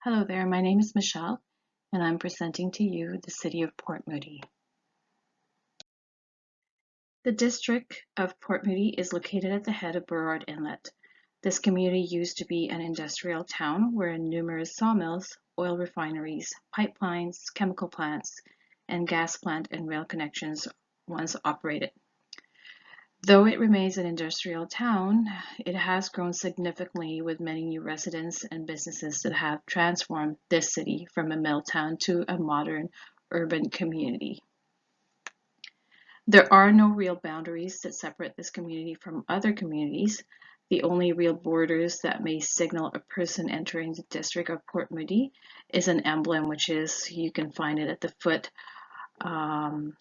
Hello there, my name is Michelle, and I'm presenting to you the city of Port Moody. The district of Port Moody is located at the head of Burrard Inlet. This community used to be an industrial town where numerous sawmills, oil refineries, pipelines, chemical plants, and gas plant and rail connections once operated. Though it remains an industrial town, it has grown significantly with many new residents and businesses that have transformed this city from a mill town to a modern urban community. There are no real boundaries that separate this community from other communities. The only real borders that may signal a person entering the district of Port Moody is an emblem, which is, you can find it at the foot um,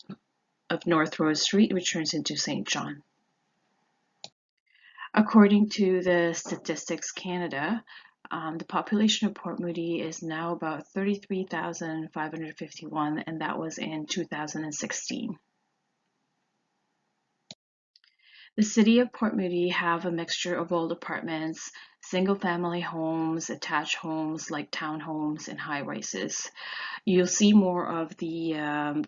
of North Road Street, which turns into St. John. According to the Statistics Canada, the population of Port Moody is now about 33,551, and that was in 2016. The city of Port Moody have a mixture of old apartments, single-family homes, attached homes like townhomes, and high-rises. You'll see more of the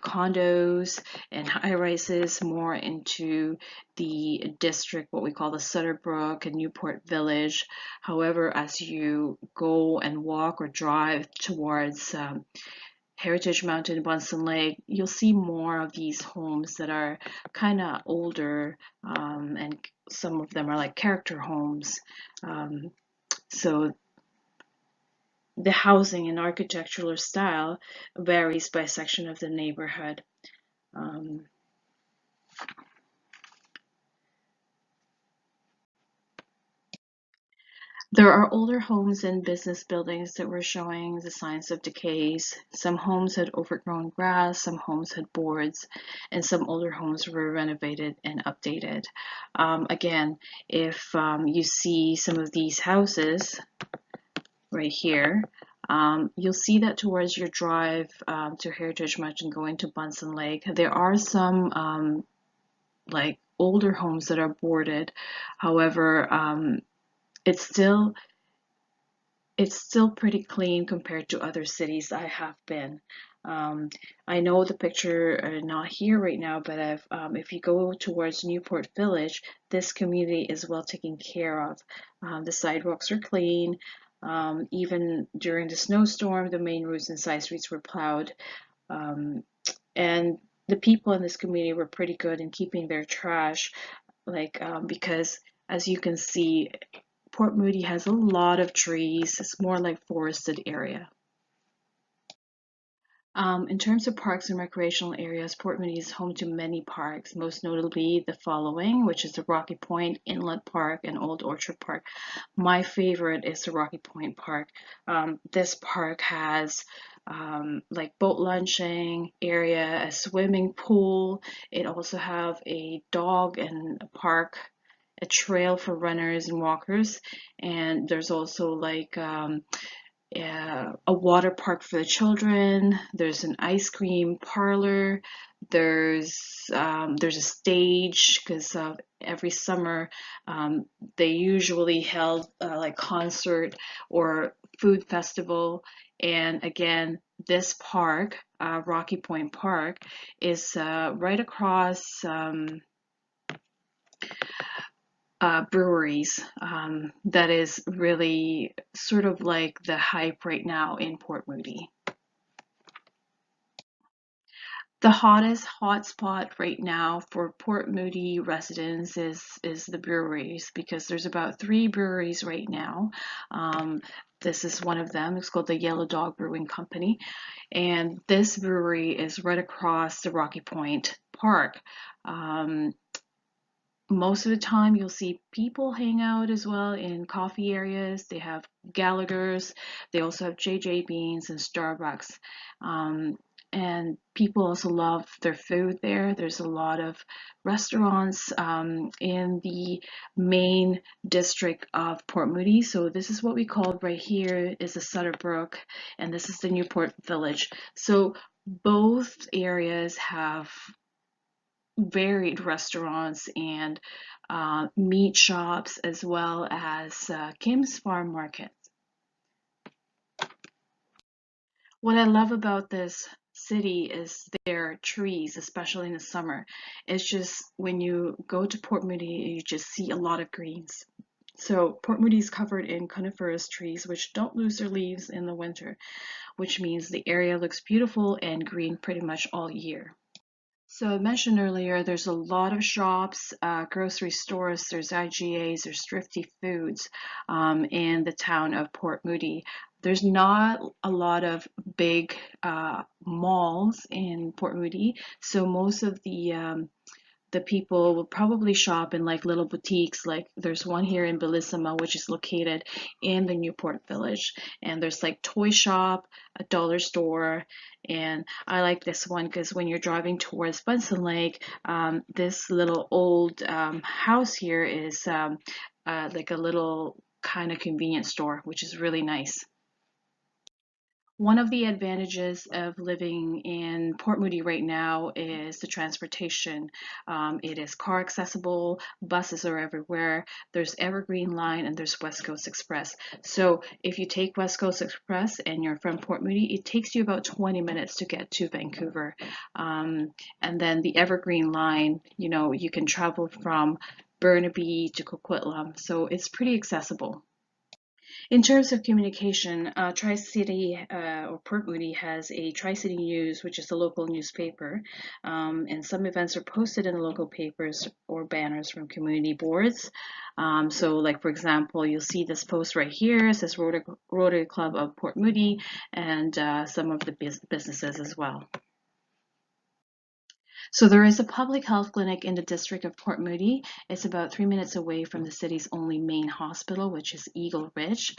condos and high-rises more into the district, what we call the Sutterbrook and Newport Village. However, as you go and walk or drive towards Heritage Mountain, Bunsen Lake, you'll see more of these homes that are kind of older, and some of them are like character homes. So the housing and architectural style varies by section of the neighborhood. Um, There are older homes and business buildings that were showing the signs of decays. Some homes had overgrown grass, some homes had boards, and some older homes were renovated and updated. Again, if you see some of these houses right here, you'll see that towards your drive to Heritage Mountain going to Bunsen Lake, there are some like older homes that are boarded. However, it's still pretty clean compared to other cities I have been. Um, I know the picture not here right now, but if you go towards Newport Village, this community is well taken care of. The sidewalks are clean. Even during the snowstorm, the main roads and side streets were plowed. Um, and the people in this community were pretty good in keeping their trash, because as you can see, Port Moody has a lot of trees. It's more like forested area. In terms of parks and recreational areas, Port Moody is home to many parks, most notably the following, which is the Rocky Point Inlet Park and Old Orchard Park. My favorite is the Rocky Point Park. This park has like boat launching area, a swimming pool. It also have a dog and a park, a trail for runners and walkers, and there's also like a water park for the children. There's an ice cream parlor. There's a stage because every summer they usually held like concert or food festival. And again, this park, Rocky Point Park, is right across breweries. That is really sort of like the hype right now in Port Moody. The hottest hotspot right now for Port Moody residents is the breweries, because there's about 3 breweries right now. This is one of them. It's called the Yellow Dog Brewing Company, and this brewery is right across the Rocky Point Park. Um, Most of the time you'll see people hang out as well in coffee areas. They have Gallagher's, they also have JJ Beans and Starbucks. Um, and people also love their food there. There's a lot of restaurants in the main district of Port Moody. So this is what we call right here is the Sutterbrook, and this is the Newport Village. So both areas have varied restaurants and meat shops, as well as Kim's Farm Market. What I love about this city is their trees, especially in the summer. It's just when you go to Port Moody, you just see a lot of greens. So Port Moody is covered in coniferous trees, which don't lose their leaves in the winter, which means the area looks beautiful and green pretty much all year. So I mentioned earlier, there's a lot of shops, grocery stores, there's IGAs, there's Thrifty Foods in the town of Port Moody. There's not a lot of big malls in Port Moody, so most of the people will probably shop in like little boutiques. Like there's one here in Bellissima, which is located in the Newport Village, and there's like toy shop, a dollar store, and I like this one because when you're driving towards Bunsen Lake, this little old house here is like a little kind of convenience store, which is really nice. One of the advantages of living in Port Moody right now is the transportation. It is car accessible, buses are everywhere. There's Evergreen Line and there's West Coast Express. So if you take West Coast Express and you're from Port Moody, it takes you about 20 minutes to get to Vancouver. And then the Evergreen Line, you can travel from Burnaby to Coquitlam. So it's pretty accessible. In terms of communication, Tri-City or Port Moody has a Tri-City News, which is the local newspaper, and some events are posted in the local papers or banners from community boards. So, like for example, you'll see this post right here. It says Rotary Club of Port Moody, and some of the businesses as well. So there is a public health clinic in the district of Port Moody. It's about 3 minutes away from the city's only main hospital, which is Eagle Ridge,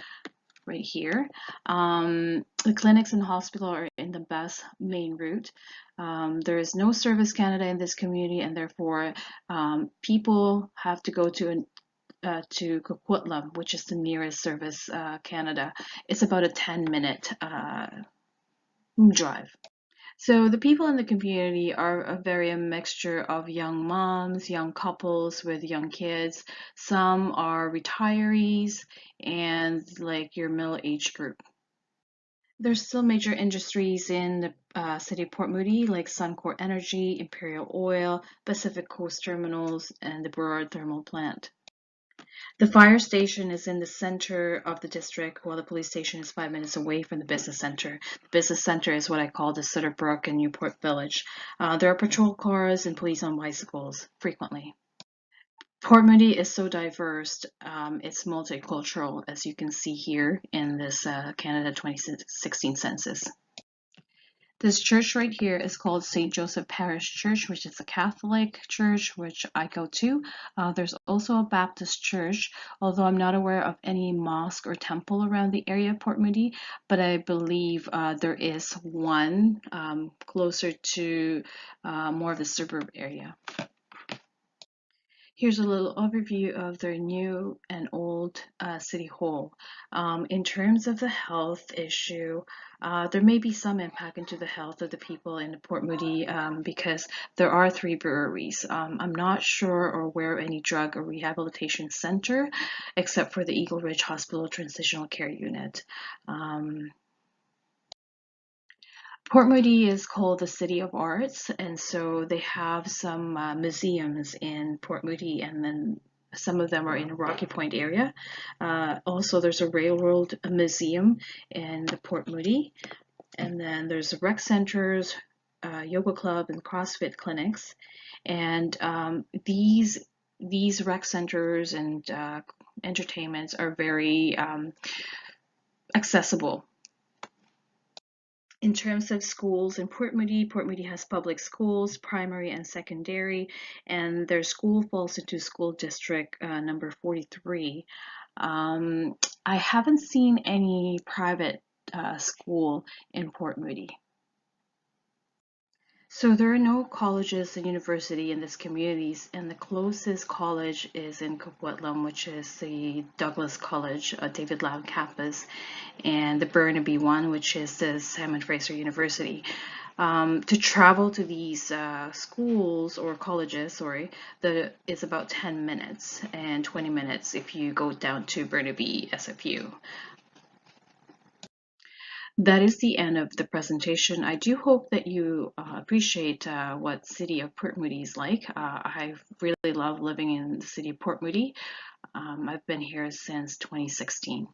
right here. The clinics and hospital are in the best main route. There is no Service Canada in this community, and therefore people have to go to Coquitlam, which is the nearest Service Canada. It's about a 10-minute drive. So the people in the community are a very a mixture of young moms, young couples with young kids. Some are retirees and like your middle-aged group. There's still major industries in the city of Port Moody, like Suncor Energy, Imperial Oil, Pacific Coast Terminals, and the Burrard Thermal Plant. The fire station is in the center of the district, while the police station is 5 minutes away from the business center. The business center is what I call the Sutter Brook and Newport Village. There are patrol cars and police on bicycles frequently. Port Moody is so diverse. It's multicultural, as you can see here in this Canada 2016 census. This church right here is called St. Joseph Parish Church, which is a Catholic church, which I go to. There's also a Baptist church, although I'm not aware of any mosque or temple around the area of Port Moody, but I believe there is one closer to more of the suburb area. Here's a little overview of their new and old city hall. In terms of the health issue, there may be some impact into the health of the people in Port Moody because there are 3 breweries. I'm not sure or aware of any drug or rehabilitation center except for the Eagle Ridge Hospital Transitional Care Unit. Port Moody is called the City of Arts, and so they have some museums in Port Moody, and then some of them are in the Rocky Point area. Also, there's a railroad museum in the Port Moody, and then there's rec centers, yoga club, and CrossFit clinics. And these rec centers and entertainments are very accessible. In terms of schools in Port Moody has public schools, primary and secondary, and their school falls into school district number 43. I haven't seen any private school in Port Moody. So there are no colleges and university in this community, and the closest college is in Coquitlam, which is the Douglas College, David Loud campus, and the Burnaby one, which is the Simon Fraser University. To travel to these schools or colleges, it's about 10 minutes and 20 minutes if you go down to Burnaby SFU. That is the end of the presentation. I do hope that you appreciate what City of Port Moody is like. I really love living in the City of Port Moody. I've been here since 2016.